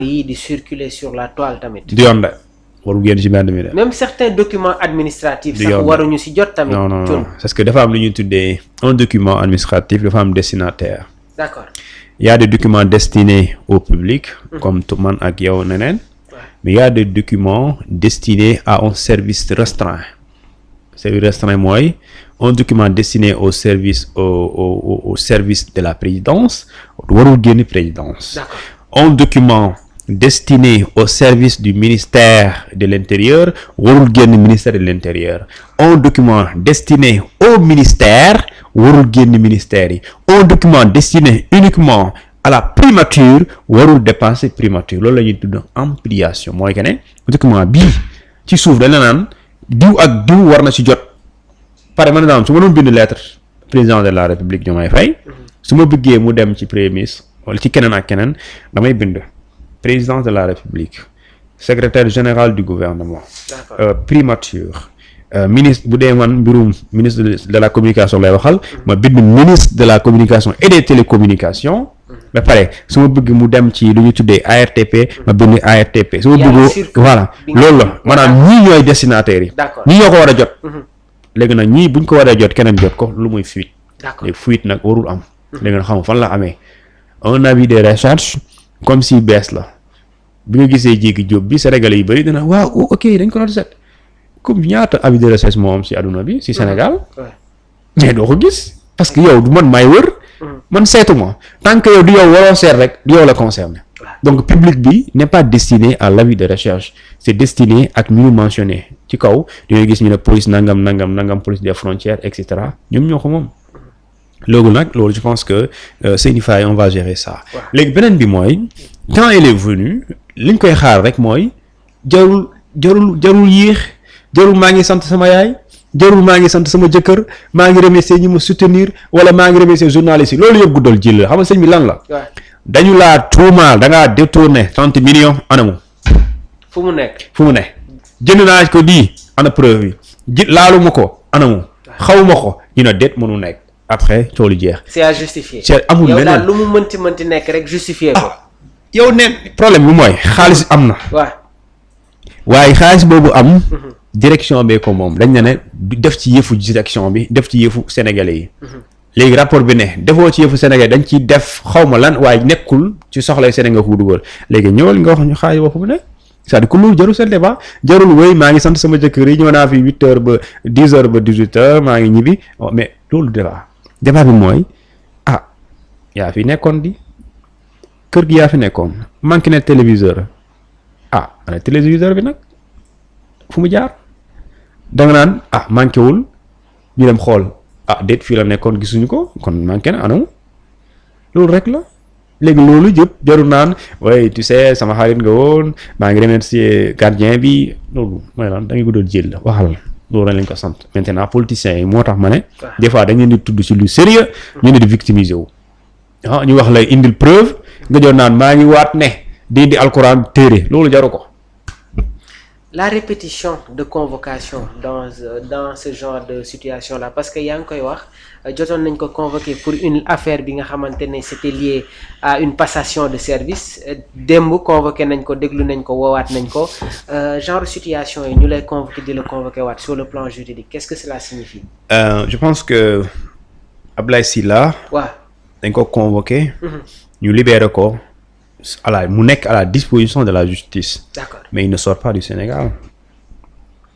yi di circuler sur la toile tamit. du yoon de waru génn ci mbedd mi de. même certains documents administratifs. sax waruñu ci jot tamit. non parce que dafa am lu ñuy tuddee un document administratif dafa am destinataire. d'accord. Il y a des documents destinés au public. comme man ak yow neneen. mais il y a des documents destinés à un service restreint. Service restreint mooy un document destiné au service au service de la présidence warul génn présidence. D'accord. Un document destiné au service du ministère de l'Intérieur warul génn ministère de l'Intérieur. Un document destiné au ministère warul génn ministère yi. Un document destiné uniquement à la primature warul dépasser primature loolu la ñuy tudd ampliation mooy que ne document bii ci suuf dañ la naan diw ak diw war na ci jot. par exemple su ma doon bind lettre président de la République Diomaye Faye su ma bëggee mu dem ci premier ministre wala ci keneen ak keneen damay bind président de la République secrétaire général du gouvernement. Primature. Ministre bu dee man mbirum ministre de la communication lay waxal ma bind ministre de la communication et des télécommunications. ba pare su ma bëgg mu dem ci lu ñu tuddee ARTP ma bind ARTP su ma bëgg voilà loolu la maanaam ñii ñooy destinataires yi. ñii ñoo ko war a jot. léegi nag ñii buñ ko waree jot keneen jot ko lu muy fuite. léegi fuite nag warul am. léegi nag xam fan la amee un avis de recherche comme si bees la bi nga gisee jéegi jóob bi Sénégalais yi bëri dina waaw ok dañ ko doon set comme ñaata avis de recherche moo am si àdduna bi si Sénégal. mais doo ko gis parce que yow du man maay wër. man seetuma tant que yow du yow waroo seet rek du yow la concerné. donc public bi n'est pas destiné à l'avis de recherche c'est destiné ak ñu mentionné ci kaw dañuy gis ñu ne police nangam police des frontières et cetera ñoom ñoo ko moom. loolu je pense que Seyni Faye on va gérer ça. léegi beneen bi mooy quand il est venu liñ koy xaar rek mooy jarul yéex jarul maa ngi sant sama yaay. jarul maa ngi sant sama jëkkër maa ngi remercier ñi ma soutenir wala maa ngi remercier journalistes yi loolu yëpp guddal jël la xam nga sëñ bi lan la. dañu laa tuumaal da ngaa détourné 30 millions anamu. fu mu nekk jënd naa ko di ana preuve bi laalu ma ko anamu. xaw ma ko ñu ne déet mënu nekk après coolu jeex. c'est à justifier. amul leneen yow daal lu mu mënti nekk rek justifier ko. yow neen problème bi mooy xaalis am na. waaye xaalis boobu am. direction bee ko moom dañ ne def ci yëfu direction bi def ci yëfu sénégalais yi. léegi rapport bi ne defoo ci yëfu sénégalais dañ ciy def xaw ma lan waaye nekkul ci soxlay Sénégal ko dugal léegi ñëwal nga wax ñu xaalis boobu mu ne c'est-à-dire que loolu jarul seen débat jarul wéy maa ngi sant sama jëkkër yi ñëw naa fi 8h ba 10h ba 18h maa ngi ñibbi mais loolu débat bi mooy yaa fi nekkoon di kër gi yaa fi nekkoon manqué na téléviseur ana téléviseur bi nag fu mu jaar. da nga naan manqué wul ñu dem xool déet fii la nekkoon gisuñu ko kon manqué na anamu loolu rek la léegi loolu yëpp jarul naan waaye tu sais sama xarit nga woon maa ngi remercier gardien bi loolu mooy lan da ngay guddal jël la waxal loolu lañ ko sant maintenant politiciens yi moo tax ma ne des fois dañ leen di tudd ci lu sérieux ñu ne di victimiser wu ñu wax lay indil preuve nga jox naan maa ngi waat ne di indi alxuraan téere loolu jaru ko. La répétition de convocation dans ce genre de situation là parce que yaa ngi koy wax jotoon nañ ko convoqué pour une affaire bi nga xamante ne c'était lié à une passation de service démb convoqué nañ ko déglu nañ ko woowaat nañ ko genre situation yi ñu lay convoqué di la convoqué waat sur le plan juridique qu'est-ce que cela signifie. Je pense que Ablaye Sylla. waaw dañ ko convoqué. ñu libéré ko. mu nekk à la disposition de la justice. D'accord. Mais il ne sort pas du Sénégal.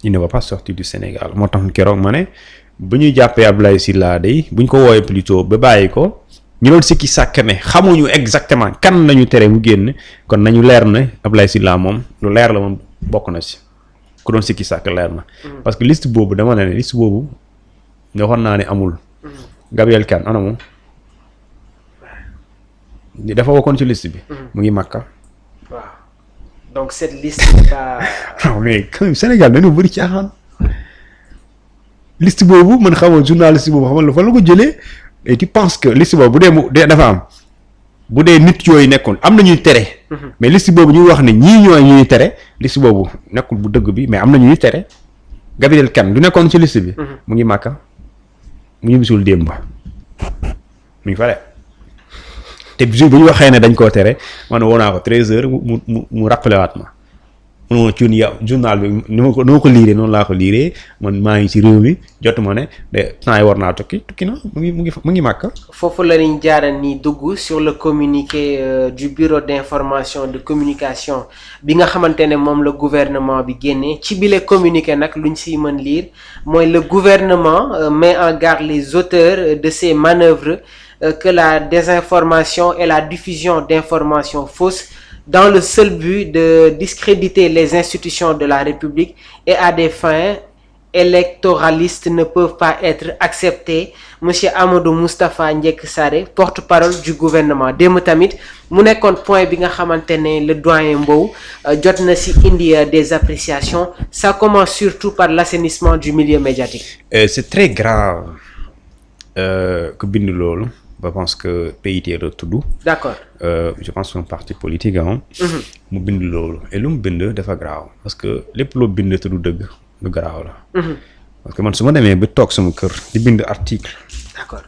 Il ne va pas sortir du Sénégal moo tax keroog ma ne bu ñuy jàppee Ablaye Sylla day bu ñu ko woowee plutôt ba bàyyi ko ñu doon sikki sàkk ne xamuñu exactement kan lañu tere mu génn kon nañu leer ne Ablaye Sylla moom lu leer la moom bokk na ci ku doon sikki sàkk leer na. parce que liste boobu dama ne liste boobu nga waxoon naa ne amul. Gabriel Kane ana moom. dafa bokkoon ci liste bi. mu ngi Makka. waaw donc cette liste n'est pas. non mais Sénégal dañoo bëri caaxaan liste boobu man xamoon journaliste boobu xamal la fan la ko jëlee et tu penses que liste boobu bu dee dafa am bu dee nit yooyu nekkoon am na ñuy tere. mais liste boobu ñuy wax ne ñii ñooy ñuy tere liste boobu nekkul bu dëgg bi mais am na ñuy tere Gabriel Kane du nekkoon ci liste bi. mu ngi Makka mu ngi bisul démb mu ngi fa de. te jour bu ñu waxee ne dañ koo tere man woo naa ko 13h mu rappelé waat ma mun ma cuun yow journal bi ni ma ko liiree noonu laa ko liiree man maa ngi ci réew mi jotuma ne de temps yi war naa tukki na mu ngi màkk. foofu la ñu jaaral ni dugg sur le communiqué du bureau d'information de communication bi nga xamante ne moom la gouvernement bi génnee ci bile communiqué nag luñ siy mën lire mooy le gouvernement met en garde les auteurs de ces manœuvres que la désinformation et la diffusion d'informations fausses dans le seul but de discréditer les institutions de la République et à des fins électoralistes ne peuvent pas être acceptés. Monsieur Amadou Moustapha Ndiek Sarré, porte-parole du gouvernement. démb tamit mu nekkoon point bi nga xamante ne le doyen Mbow jot na ci indi des appréciations. Ça commence surtout par l'assainissement du milieu médiatique. C'est très grave que bind loolu. Je pense que PIT la tudd. D'accord. Je pense que un parti politique mu bind loolu et lu mu bind dafa garaaw parce que lépp loo bind te du dëgg lu garaaw la. parce que man su ma demee ba toog sama kër di bind article. D'accord.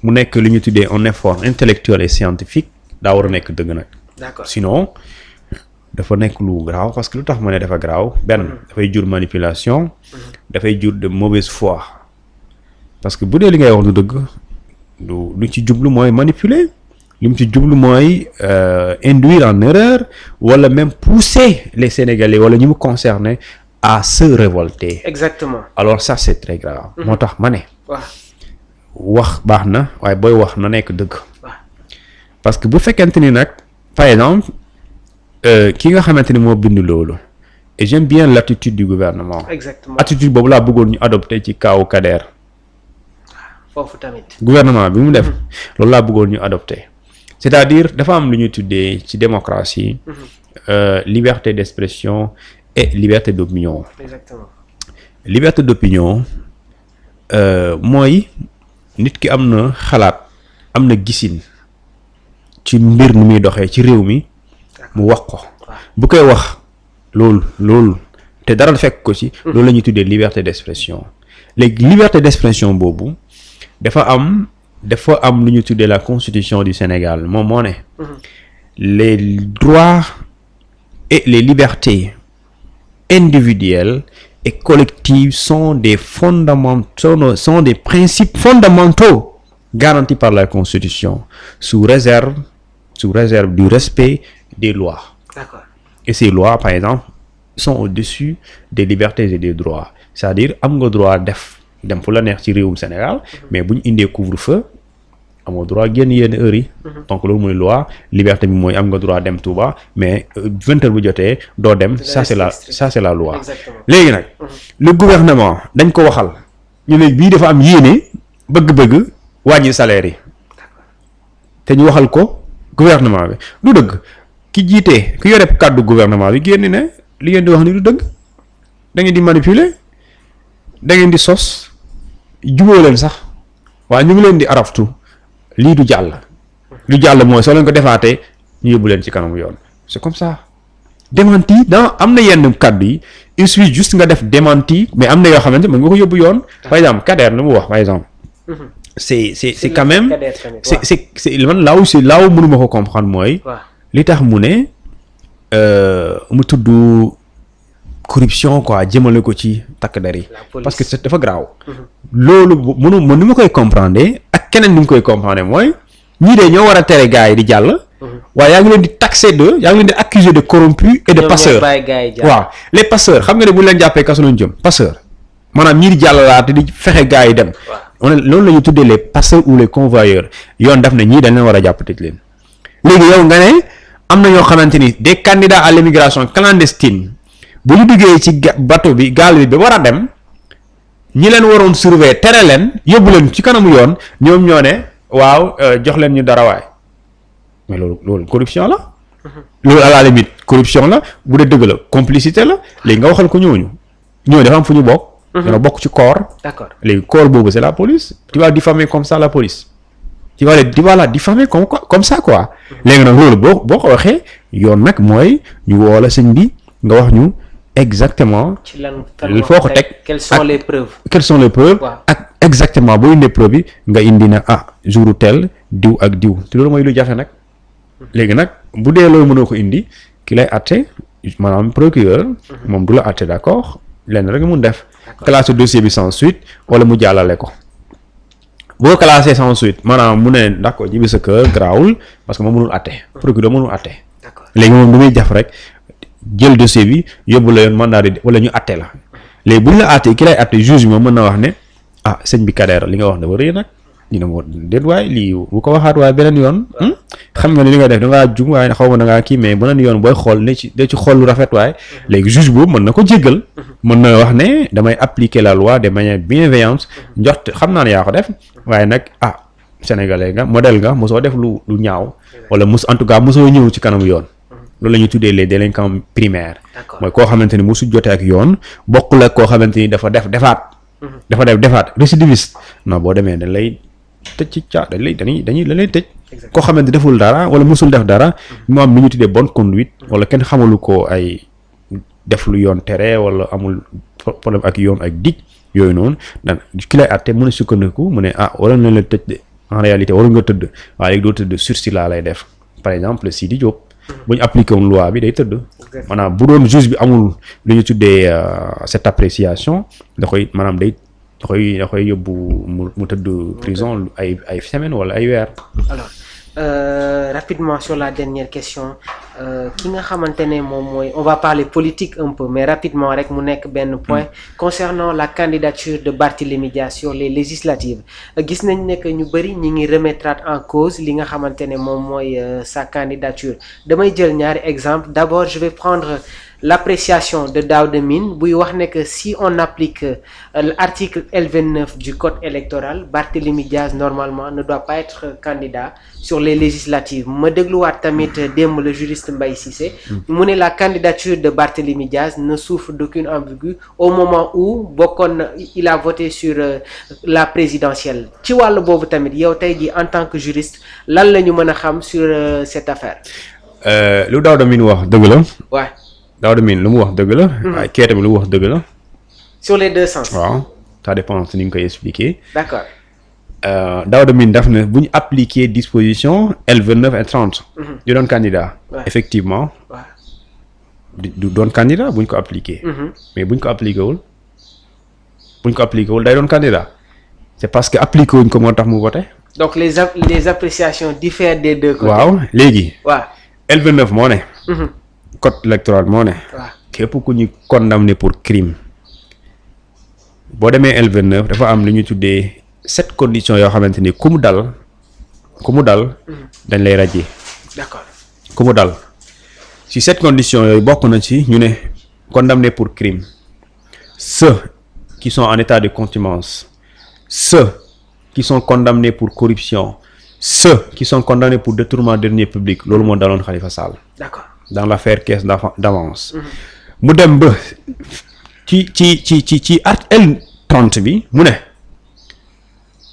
mu nekk li ñu tuddee un effort intellectuel et scientifique daa war a nekk dëgg nag. D'accord. Sinon dafa nekk lu garaaw parce que lu tax ma ne dafa garaaw benn dafay jur manipulation. dafay jur de mauvaise foi parce que bu dee li ngay wax du dëgg. lu ci jublu mooy manipuler li mu ci jublu mooy induire en erreur wala même pousser les Sénégalais wala ñi mu concerné à se révolter. Exactement. Alors ça c'est très grave. moo tax ma ne. wax baax na waaye booy wax na nekk dëgg. parce que bu fekkente ni nag par exemple ki nga xamante ni moo bind loolu et j'aime bien l'attitude du gouvernement. Exactement. attitude boobu laa bëggoon ñu adopté ci kaawu Kader. foofu tamit gouvernement bi mu def loolu laa bëggoon ñu adopté c'est-à-dire dafa am lu ñuy tuddee ci démocratie liberté d'expression et liberté d'opinion. Exactement. Liberté d'opinion mooy nit ki am na xalaat am na gisin ci mbir nu muy doxee ci réew mi mu wax ko bu koy wax loolu te dara fekk ko ci loolu la ñuy tuddee liberté d'expression léegi liberté d'expression boobu dafa am lu ñu tuddee la constitution du Sénégal moom moo ne les droits et les libertés individuelles et collectives sont des principes fondamentaux garantis par la constitution sous réserve du respect des lois. D'accord. Et ces lois par exemple sont au-dessus des libertés et des droits c'est-à-dire am nga droit dem fu la neex ci réewum Sénégal mais bu ñu indee couvre-feu amoo droit génn yenn heures yi. donc loolu mooy loi liberté bi mooy am nga droit dem Touba mais 20 heures bu jotee doo dem ça c'est la loi. Exactement. Léegi nag le gouvernement dañ ko waxal ñu ne bii dafa am yéene bëgg-bëgg wàññi salaire yi te ñu waxal ko gouvernement bi du dëgg ki jiite ki yore kàddu gouvernement bi génn ne li ngeen di wax ni du dëgg da ngeen di manipuler da ngeen di sos. jubóo leen sax waaye ñu ngi leen di araftu lii du jàll mooy soo leen ko defaatee ñu yóbbu leen ci kanamu yoon c'est comme ça démenti am na yenn kàddu yi il suffit juste nga def démenti mais am na yoo xamante mën nga ko yóbbu yoon par exemple Kader lu mu wax par exemple c'est quand même c'est man laaw mënuma ko comprendre mooy li tax mu ne mu tudd corruption quoi jëmale ko ci takk der yi parce que c'est dafa graaw loolu mënu ni ma koy comprendre ak keneen ni mu koy comprendre mooy ñii de ñoo war a tere gars yi di jàll waaye yaa ngi leen di taxer yaa ngi leen di accuser de corrompus et de passeurs waaw les passeurs xam nga ne bu leen jàppee kaso lañu jëm passeur maanaam ñii di jàll te di fexe gars yi dem loolu la ñuy tuddee les passeurs ou les convoyeurs yoon daf ne ñii dañ leen war a jàpp tëj leen léegi yow nga ne am na ñoo xamante ni des candidats à l'immigration clandestine bu ñu duggee ci bateau bi gaal bi ba war a dem ñi leen waroon surveiller tere leen yóbbu leen ci kanamu yoon ñoom ñoo ne waaw jox leen ñu dara waay mais loolu corruption la. loolu à la limite corruption la bu dee dëgg la complicité la léegi nga waxal ko ñooñu dafa am fu ñu bokk. ñoo bokk ci corps. D'accord. Léegi corps boobu c'est la police. Tu vas diffamer comme ça la police. Tu vas la diffamer comme ça quoi. léegi nag loolu boo ko waxee yoon nag mooy ñu woo la sëñ bi nga wax ñu exactement ci lan foo ko teg quelles sont les preuves. quelles sont les preuves ak exactement boo indee preuve bi nga indi na jour tel diw ak diw te loolu mooy lu jafe nag léegi nag bu dee loolu mënoo ko indi ki lay atte maanaam procureur moom du la atte d'accord lenn rek mun def classer dossier bi sans suite wala mu jàllale ko boo classé sans suite maanaam mu ne d'accord jibi sa kër garaawul parce que moom mënul atte procureur mënul atte léegi moom du muy def rek jël dossier bi yóbbu la yoon mandat de wala ñu atte la léegi bu ñu la attee ki lay atte juge bi moom mën na wax ne sëñ bi Kader li nga wax dafa rëy nag ñu ne ma déet waay lii bu ko waxaat waaye beneen yoon xam nga ne li nga def da ngaa jug waaye xaw ma da ngaa kii mais beneen yoon booy xool ne ci xool lu rafet waaye léegi juge boobu mën na ko jéggal mën na wax ne damay appliquer la loi de manière bienveillante njort xam naa ne yaa ko def waaye nag sénégalais nga modèle nga mosoo def lu ñaaw wala en tout cas mosoo ñëw ci kanam yoon loolu la ñuy tuddee les délinquants primaires mooy koo xamante ni mosu jotee ak yoon bokkul ak koo xamante ni dafa defaat récidiviste non boo demee dañ lay tëj ci dañ lay tëj koo xamante ni deful dara wala mosul def dara mu am lu ñu tuddee bonne conduite wala kenn xamalu ko ay def lu yoon tere wala amul problème ak yoon ak dig yooyu noonu dan ki lay àtte mën a sukkandiku mu ne wala na la tëj de en réalité waru nga tëdd waaye léegi doo tëdd sursis laa lay def par exemple Sidi Diop bu ñu appliqué woon loi bi day tëdd maanaam bu doon juge bi amul lu ñu tuddee cette appréciation da koy maanaam da koy yóbbu mu tëdd prison ay semaine wala ay weer. Alors rapidement sur la dernière question ki nga xamante ne moom mooy on va parler politique un peu mais rapidement rek mu nekk benn point concernant la candidature de Barthélémy Dias sur les législatives gis nañ ne que ñu bëri ñi ngi remettre en cause li nga xamante ne moom mooy sa candidature damay jël ñaari exemple d'abord je vais prendre l'appréciation de Daouda Mine buy wax ne que si on applique l'article L29 du code électoral Barthélémy Dias normalement ne doit pas être candidat sur les législatives ma dégluwaat tamit démb le juriste Mbaye Cissé mu ne la candidature de Barthélémy Dias ne souffre d'aucune ambiguïté au moment où il a voté sur la présidentielle ci wàllu boobu tamit yow tey jii en tant que juriste lan la ñu mën a xam sur cette affaire. lu Daouda Mine wax dëgg la. waaw. Daouda Mine lu mu wax dëgg la. waaye kii tamit lu mu wax dëgg la. sur les deux sens. waaw ça dépend si ni nga koy expliquer. d'accord. Daouda Mine daf ne bu ñu appliquer disposition L29 et 30. du doon candidat. effectivement. du doon candidat bu ñu ko appliquer. mais bu ñu ko appliquer wul day doon candidat. c'est parce que appliquer wuñ ko moo tax mu voté. donc les appréciations diffèrent des deux côtés. waaw léegi. waaw L29 moo ne. code électoral moo ne. waaw képp ku ñu condamné pour crime boo demee L29 dafa am lu ñu tuddee 7 conditions yoo xamante ni ku mu dal dañ lay radier. d'accord ku mu dal si 7 conditions yooyu bokk na ci ñu ne condamné pour crime ceux qui sont en état de contumace ceux qui sont condamnés pour corruption ceux qui sont condamnés pour détournement de deniers publics loolu moo daloon Khalifa Sall. d'accord dans l'affaire caisse d'avance. mu dem ba ci art L30 bi mu ne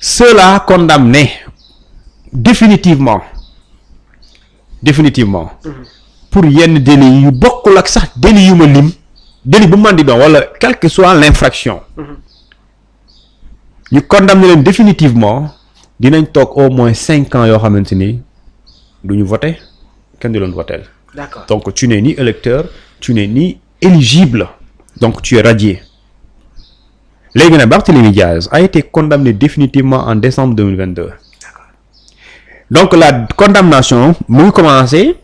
ceux-là condamnés définitivement pour yenn délits yu bokkul ak sax délit yu ma lim délit bu man di doon wala quelle que soit l'infraction ñu condamné leen définitivement dinañ toog au moins 5 ans yoo xamante ni duñu voter kenn du leen voter. D'accord. Donc tu n'es ni électeur, tu n'es ni éligible, donc tu es radié. Léegi nag Barthélémy Dias a été condamné définitivement en décembre 2022. D'accord. Donc la condamnation mu ngi commencé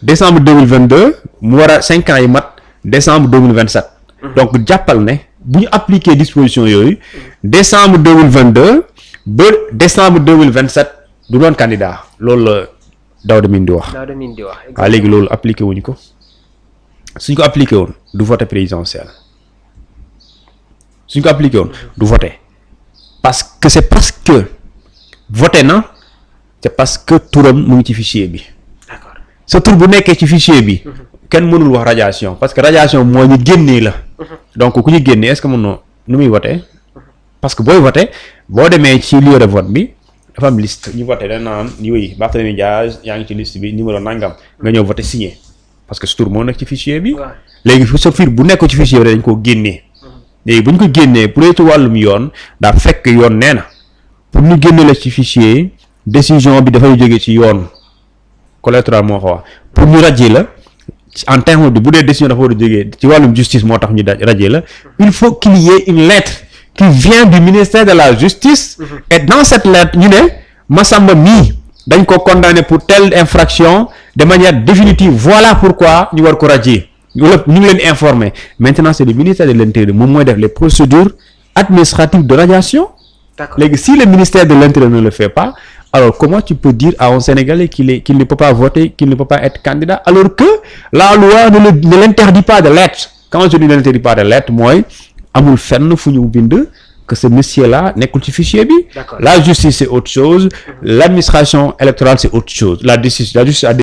décembre 2022 mu war a 5 ans yi mat décembre 2027. Donc jàppal ne bu ñu appliquer disposition yooyu décembre 2022 ba décembre 2027 du doon candidat loolu la Daouda Mine di wax. waaw léegi loolu appliqué wuñ ko suñ ko appliqué woon du vote présidentiel suñ ko appliqué woon du vote parce que voté na c'est parce que turam mu ngi ci fichier bi. d'accord sa tur bu nekkee ci fichier bi. kenn mënul wax radiation parce que radiation moo ñu génnee la. donc ku ñu génnee est-ce que mën na nu muy voté parce que booy voté boo demee ci lieu de vote bi. dafa am liste ñu voté da naan yooyu Barthélémy Dias yaa ngi ci liste bi numéro nangam nga ñëw voté signé parce que sa tur moo nekk ci fichier bi. Ouais. léegi sa fiir bu nekk ci fichier bi dañ koo génnee. léegi bu ñu ko génnee bu dee ci wàllum yoon daa fekk yoon nee na pour ñu génne la ci fichier décision bi dafay jóge ci yoon collatéral moo ko wax pour ñu radier la en terme de bu dee décision dafa war a jógee ci wàllum justice moo tax ñu radier la il faut qu'il y ait une lettre qui vient du ministère de la justice et dans cette lettre ñu ne Massamba mii dañ ko condamné pour telle infraction de manière définitive voilà pourquoi ñu war ko radier ñu ngi leen informer maintenant c'est le ministère de l'Intérieur moom mooy def les procédures administratives de radiation. D'accord. Léegi si le ministère de l'Intérieur ne le fait pas alors comment tu peux dire à un Sénégalais qu'il ne peut pas voter, qu'il ne peut pas être candidat alors que la loi ne l'interdit pas de l'être. Quand je dis ne l'interdit pas de l'être mooy amul fenn fu ñu bind que ce monsieur-là nekkul ci fichier bi. D'accord. La justice c'est autre chose, l'administration électorale c'est autre chose. La justice